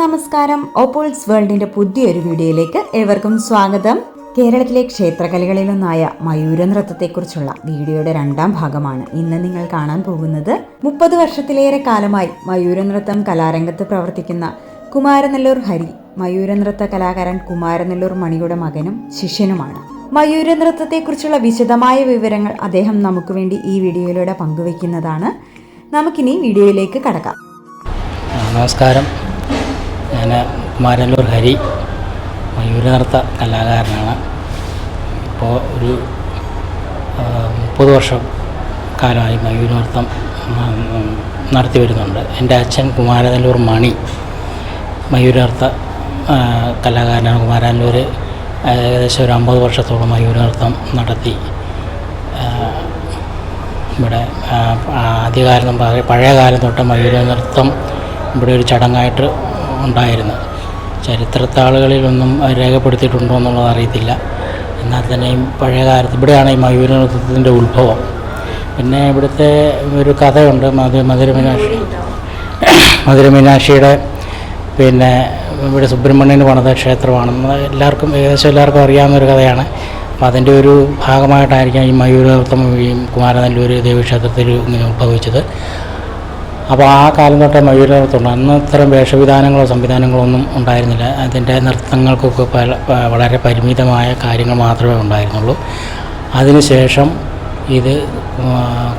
നമസ്കാരം. ഓപ്പോൾസ് വേൾഡിന്റെ പുതിയൊരു വീഡിയോയിലേക്ക് ഏവർക്കും സ്വാഗതം. കേരളത്തിലെ ക്ഷേത്രകലകളിലൊന്നായ മയൂര നൃത്തത്തെക്കുറിച്ചുള്ള വീഡിയോയുടെ രണ്ടാം ഭാഗമാണ് ഇന്ന് നിങ്ങൾ കാണാൻ പോകുന്നത്. 30 വർഷത്തിലേറെ കാലമായി മയൂര നൃത്തം കലാരംഗത്ത് പ്രവർത്തിക്കുന്ന കുമാരനെല്ലൂർ ഹരി മയൂര നൃത്ത കലാകാരൻ കുമാരനെല്ലൂർ മണിയുടെ മകനും ശിഷ്യനുമാണ്. മയൂര നൃത്തത്തെക്കുറിച്ചുള്ള വിശദമായ വിവരങ്ങൾ അദ്ദേഹം നമുക്ക് വേണ്ടി ഈ വീഡിയോയിലൂടെ പങ്കുവയ്ക്കുന്നതാണ്. നമുക്കിനി വീഡിയോയിലേക്ക് കടക്കാം. നമസ്കാരം. ഞാൻ കുമാരനെല്ലൂർ ഹരി മയൂര നൃത്ത കലാകാരനാണ്. ഇപ്പോൾ ഒരു 30 വർഷം കാലമായി മയൂര നൃത്തം നടത്തി വരുന്നുണ്ട്. എൻ്റെ അച്ഛൻ കുമാരനെല്ലൂർ മണി മയൂര നൃത്ത കലാകാരനാണ്. കുമാരനെല്ലൂർ ഏകദേശം ഒരു 50 വർഷത്തോളം മയൂര നൃത്തം നടത്തി. ഇവിടെ ആദ്യകാലം പഴയ കാലം തൊട്ട് മയൂര നൃത്തം ഇവിടെ ഒരു ചടങ്ങായിട്ട് ഉണ്ടായിരുന്നു. ചരിത്രത്താളുകളിലൊന്നും രേഖപ്പെടുത്തിയിട്ടുണ്ടോ എന്നുള്ളത് അറിയത്തില്ല. എന്നാൽ തന്നെയും പഴയ കാലത്ത് ഇവിടെയാണ് ഈ മയൂര നൃത്തത്തിൻ്റെ ഉത്ഭവം. പിന്നെ ഇവിടുത്തെ ഒരു കഥയുണ്ട്. മധുരമീനാക്ഷിയുടെ പിന്നെ ഇവിടെ സുബ്രഹ്മണ്യന് പണിത ക്ഷേത്രമാണെന്ന് ഏകദേശം എല്ലാവർക്കും അറിയാവുന്നൊരു കഥയാണ്. അപ്പോൾ അതിൻ്റെ ഒരു ഭാഗമായിട്ടായിരിക്കും ഈ മയൂര നൃത്തം ഈ കുമാരനെല്ലൂർ ദേവീക്ഷേത്രത്തിൽ ഇങ്ങനെ ഉത്ഭവിച്ചത്. അപ്പോൾ ആ കാലം തൊട്ടേ മയൂര നൃത്തമുണ്ട്. അന്ന് ഇത്തരം വേഷവിധാനങ്ങളോ സംവിധാനങ്ങളോ ഒന്നും ഉണ്ടായിരുന്നില്ല. അതിൻ്റെ നൃത്തങ്ങൾക്കൊക്കെ വളരെ പരിമിതമായ കാര്യങ്ങൾ മാത്രമേ ഉണ്ടായിരുന്നുള്ളൂ. അതിനുശേഷം ഇത്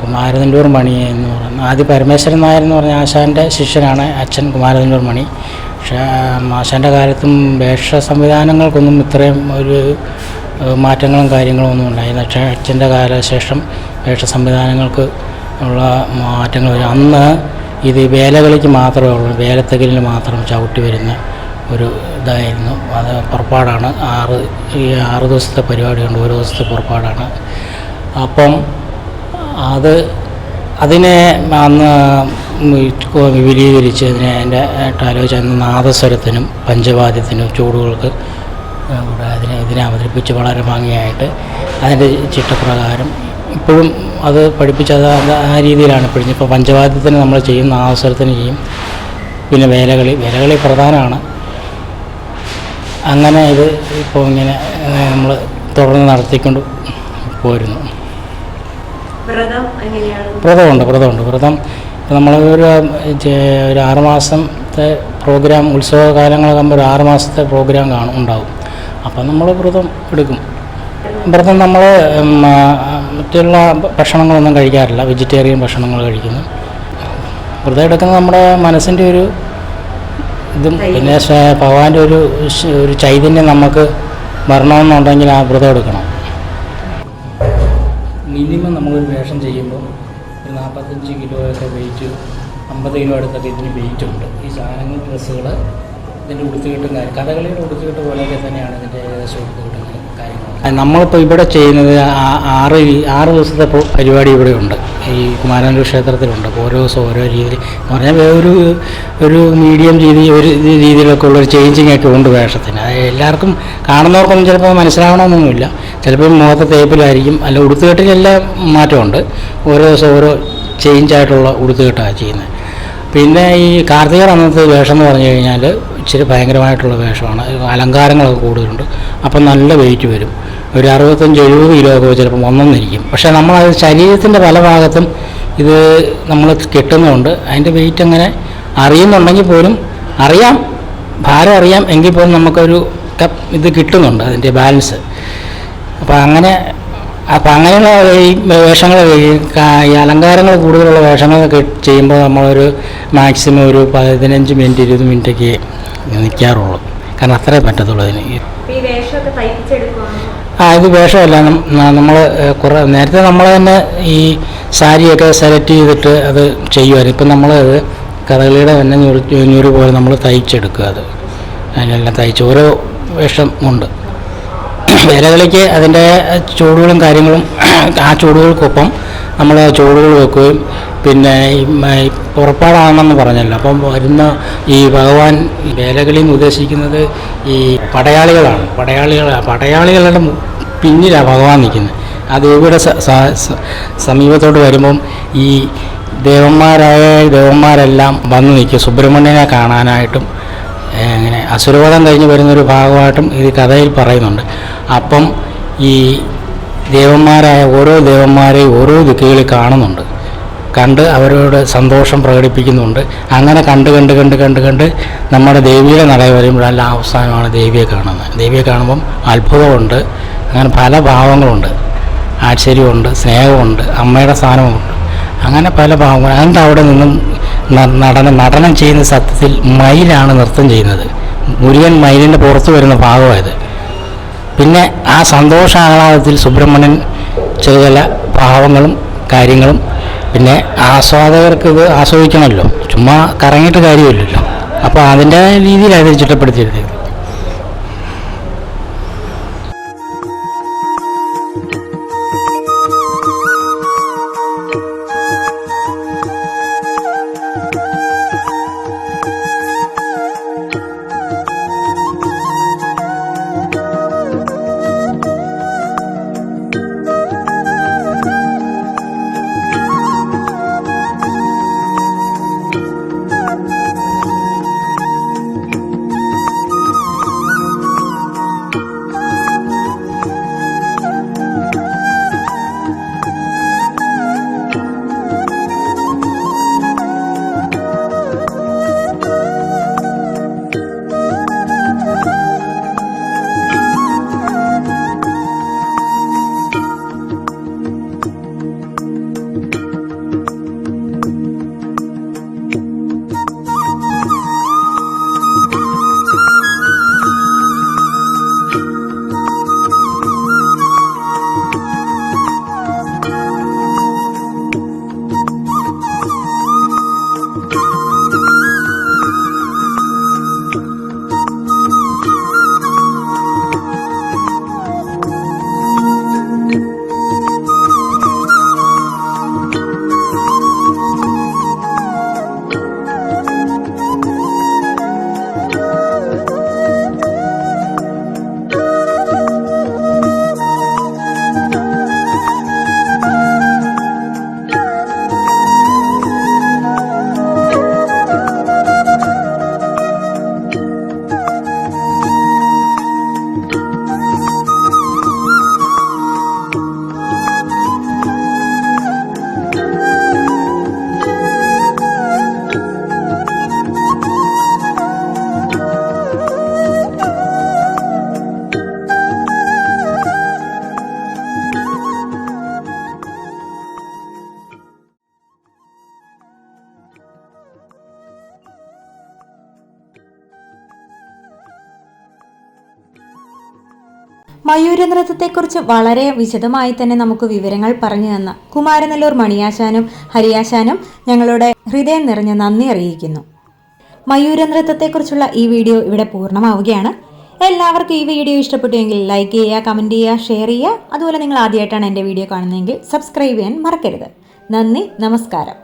കുമാരനെല്ലൂർ മണി എന്ന് പറയുന്നത് ആദ്യം പരമേശ്വരൻ നായർ എന്ന് പറഞ്ഞ ആശാൻ്റെ ശിഷ്യനാണ് അച്ഛൻ കുമാരനെല്ലൂർ മണി. പക്ഷേ ആശാൻ്റെ കാലത്തും വേഷ സംവിധാനങ്ങൾക്കൊന്നും ഇത്രയും ഒരു മാറ്റങ്ങളും കാര്യങ്ങളും ഒന്നും ഉണ്ടായിരുന്നു. പക്ഷേ അച്ഛൻ്റെ കാലശേഷം വേഷ സംവിധാനങ്ങൾക്ക് ഉള്ള മാറ്റങ്ങൾ വരും. അന്ന് ഇത് വേലകളിക്ക് മാത്രമേ ഉള്ളൂ, വേലത്തകലിന് മാത്രം ചവിട്ടി വരുന്ന ഒരു ഇതായിരുന്നു. അത് പുറപ്പാടാണ്. 6 ദിവസത്തെ പരിപാടിയുണ്ട്. ഓരോ ദിവസത്തെ പുറപ്പാടാണ്. അപ്പം അതിനെ അന്ന് വിപുലീകരിച്ച് അതിനെ ആലോചിച്ച് അന്ന് നാദസ്വരത്തിനും പഞ്ചവാദ്യത്തിനും ചൂടുകൾക്ക് ഇതിനെ അവതരിപ്പിച്ച് വളരെ ഭംഗിയായിട്ട് അതിൻ്റെ ചിട്ടപ്രകാരം ഇപ്പോഴും അത് പഠിപ്പിച്ചത് ആ രീതിയിലാണ് ഇപ്പോഴും. ഇപ്പോൾ പഞ്ചവാദ്യത്തിന് നമ്മൾ ചെയ്യും, നാദസ്വരത്തിന് ചെയ്യും, പിന്നെ വേലകളി പ്രധാനമാണ്. അങ്ങനെ ഇത് ഇപ്പോൾ ഇങ്ങനെ നമ്മൾ തുടർന്ന് നടത്തിക്കൊണ്ട് പോരുന്നു. വ്രതമുണ്ട്. വ്രതം നമ്മൾ ഒരു 6 മാസത്തെ പ്രോഗ്രാം, ഉത്സവകാലങ്ങളൊക്കെ ആകുമ്പോൾ ഒരു 6 മാസത്തെ പ്രോഗ്രാം ഉണ്ടാവും. അപ്പം നമ്മൾ വ്രതം എടുക്കും. വ്രതം നമ്മൾ മറ്റുള്ള ഭക്ഷണങ്ങളൊന്നും കഴിക്കാറില്ല, വെജിറ്റേറിയൻ ഭക്ഷണങ്ങൾ കഴിക്കുന്നു. വ്രതം എടുക്കുന്നത് നമ്മുടെ മനസ്സിൻ്റെ ഒരു ഇതും പിന്നെ ഭഗവാന്റെ ഒരു ചൈതന്യം നമുക്ക് വരണമെന്നുണ്ടെങ്കിൽ ആ വ്രതം എടുക്കണം. മിനിമം നമ്മളൊരു വേഷം ചെയ്യുമ്പോൾ ഒരു 45 കിലോയൊക്കെ വെയിറ്റ്, 50 കിലോ അടുത്തൊക്കെ ഇതിന് വെയിറ്റ് ഉണ്ട്. ഈ സാധനങ്ങൾ ഡ്രസ്സുകൾ ഇതിൻ്റെ ഉടുത്തുകെട്ടും കഥകളിയുടെ ഉടുത്തുകെട്ട് പോലെയൊക്കെ തന്നെയാണ് ഇതിൻ്റെ ഏകദേശം ഉടുത്തുകെട്ടും കാര്യങ്ങൾ. നമ്മളിപ്പോൾ ഇവിടെ ചെയ്യുന്നത് 6 ദിവസത്തെ പരിപാടി ഇവിടെ ഉണ്ട്. ഈ കുമാരനെല്ലൂർ ക്ഷേത്രത്തിലുണ്ട്. അപ്പോൾ ഓരോ ദിവസം ഓരോ രീതിയിൽ എന്ന് പറഞ്ഞാൽ ഒരു മീഡിയം ഒരു രീതിയിലൊക്കെ ഉള്ളൊരു ചേഞ്ചിങ് ഒക്കെ ഉണ്ട് വേഷത്തിന്. അത് എല്ലാവർക്കും കാണുന്നവർക്കൊന്നും ചിലപ്പോൾ മനസ്സിലാവണമെന്നൊന്നുമില്ല. ചിലപ്പോൾ മുഖത്തെ തേപ്പിലായിരിക്കും, അല്ല ഉടുത്തുകെട്ടിലെല്ലാം മാറ്റമുണ്ട്. ഓരോ ദിവസം ഓരോ ചേഞ്ചായിട്ടുള്ള ഉടുത്തുകെട്ടാണ് ചെയ്യുന്നത്. പിന്നെ ഈ കാർത്തിക അന്നത്തെ വേഷം എന്ന് പറഞ്ഞു കഴിഞ്ഞാൽ ഇച്ചിരി ഭയങ്കരമായിട്ടുള്ള വേഷമാണ്. അലങ്കാരങ്ങളൊക്കെ കൂടുതലുണ്ട്. അപ്പം നല്ല വെയിറ്റ് വരും. ഒരു 65-70 കിലോ ഒക്കെ ചിലപ്പം ഒന്നൊന്നിരിക്കും. പക്ഷേ നമ്മളത് ശരീരത്തിൻ്റെ പല ഭാഗത്തും ഇത് നമ്മൾ കെട്ടുന്നതുകൊണ്ട് അതിൻ്റെ വെയിറ്റ് അങ്ങനെ അറിയുന്നുണ്ടെങ്കിൽ പോലും ഭാരം അറിയാം എങ്കിൽ പോലും നമുക്കൊരു ഇത് കിട്ടുന്നുണ്ട്, അതിൻ്റെ ബാലൻസ്. അപ്പോൾ അങ്ങനെയുള്ള ഈ വേഷങ്ങൾ, ഈ അലങ്കാരങ്ങൾ കൂടുതലുള്ള വേഷങ്ങളൊക്കെ ചെയ്യുമ്പോൾ നമ്മളൊരു മാക്സിമം ഒരു 15 മിനിറ്റ് 20 മിനിറ്റൊക്കെ നിൽക്കാറുള്ളൂ. കാരണം അത്രേ പറ്റത്തുള്ളൂ അതിന്. ഇത് വേഷമല്ല, നമ്മൾ നേരത്തെ നമ്മൾ തന്നെ ഈ സാരിയൊക്കെ സെലക്ട് ചെയ്തിട്ട് അത് ചെയ്യുമായിരുന്നു. ഇപ്പം നമ്മൾ കഥകളിയുടെ തന്നെ ഞൂറ് പോലെ നമ്മൾ തയ്ച്ചെടുക്കുക. അതിനെല്ലാം തയ്ച്ച് ഓരോ വേഷം ഉണ്ട്. വേലകളിക്ക് അതിൻ്റെ ചൂടുകളും കാര്യങ്ങളും, ആ ചൂടുകൾക്കൊപ്പം നമ്മൾ ചൂടുകൾ വെക്കുകയും പിന്നെ ഈ പുറപ്പാടാണെന്ന് പറഞ്ഞല്ലോ. അപ്പം വരുന്ന ഈ ഭഗവാൻ വേലകളിൽ നിന്ന് ഉദ്ദേശിക്കുന്നത് ഈ പടയാളികളാണ്. പടയാളികളുടെ പിന്നിലാണ് ഭഗവാൻ നിൽക്കുന്നത്. ആ ദേവിയുടെ സമീപത്തോട്ട് വരുമ്പം ഈ ദേവന്മാരെല്ലാം വന്നു നിൽക്കും സുബ്രഹ്മണ്യനെ കാണാനായിട്ടും അങ്ങനെ അസുരവധം കഴിഞ്ഞ് വരുന്നൊരു ഭാഗമായിട്ടും ഈ കഥയിൽ പറയുന്നുണ്ട്. അപ്പം ഈ ദേവന്മാരായ ഓരോ ദേവന്മാരെയും ഓരോ ദിക്കുകളിൽ കാണുന്നുണ്ട്, കണ്ട് അവരോട് സന്തോഷം പ്രകടിപ്പിക്കുന്നുണ്ട്. അങ്ങനെ കണ്ട് നമ്മുടെ ദേവിയുടെ നടയിൽ വരുമ്പോഴല്ല അവസാനമാണ് ദേവിയെ കാണുന്നത്. ദേവിയെ കാണുമ്പം അത്ഭുതമുണ്ട്, അങ്ങനെ പല ഭാവങ്ങളുണ്ട്, ആശ്ചര്യമുണ്ട്, സ്നേഹമുണ്ട്, അമ്മയുടെ സ്ഥാനമുണ്ട്, അങ്ങനെ പല ഭാവങ്ങൾ. എന്നിട്ട് അവിടെ നിന്നും നടനം ചെയ്യുന്ന സത്യത്തിൽ മയിലാണ് നൃത്തം ചെയ്യുന്നത്. മുരുകൻ മയിലിൻ്റെ പുറത്ത് വരുന്ന ഭാഗമായത്. പിന്നെ ആ സന്തോഷാഹ്ലാദത്തിൽ സുബ്രഹ്മണ്യൻ ചില ഭാവങ്ങളും കാര്യങ്ങളും, പിന്നെ ആസ്വാദകർക്ക് ഇത് ആസ്വദിക്കണമല്ലോ, ചുമ്മാ കറങ്ങിയിട്ട് കാര്യമില്ലല്ലോ. അപ്പോൾ അതിൻ്റെ രീതിയിലാണ് ചിട്ടപ്പെടുത്തിയിരുന്നത്. മയൂരനൃത്തത്തെക്കുറിച്ച് വളരെ വിശദമായി തന്നെ നമുക്ക് വിവരങ്ങൾ പറഞ്ഞു തന്ന കുമാരനെല്ലൂർ മണിയാശാനും ഹരിയാശാനും ഞങ്ങളുടെ ഹൃദയം നിറഞ്ഞ നന്ദി അറിയിക്കുന്നു. മയൂരനൃത്തത്തെക്കുറിച്ചുള്ള ഈ വീഡിയോ ഇവിടെ പൂർണ്ണമാവുകയാണ്. എല്ലാവർക്കും ഈ വീഡിയോ ഇഷ്ടപ്പെട്ടുവെങ്കിൽ ലൈക്ക് ചെയ്യുക, കമൻറ്റ് ചെയ്യുക, ഷെയർ ചെയ്യുക. അതുപോലെ നിങ്ങൾ ആദ്യമായിട്ടാണ് എൻ്റെ വീഡിയോ കാണുന്നതെങ്കിൽ സബ്സ്ക്രൈബ് ചെയ്യാൻ മറക്കരുത്. നന്ദി, നമസ്കാരം.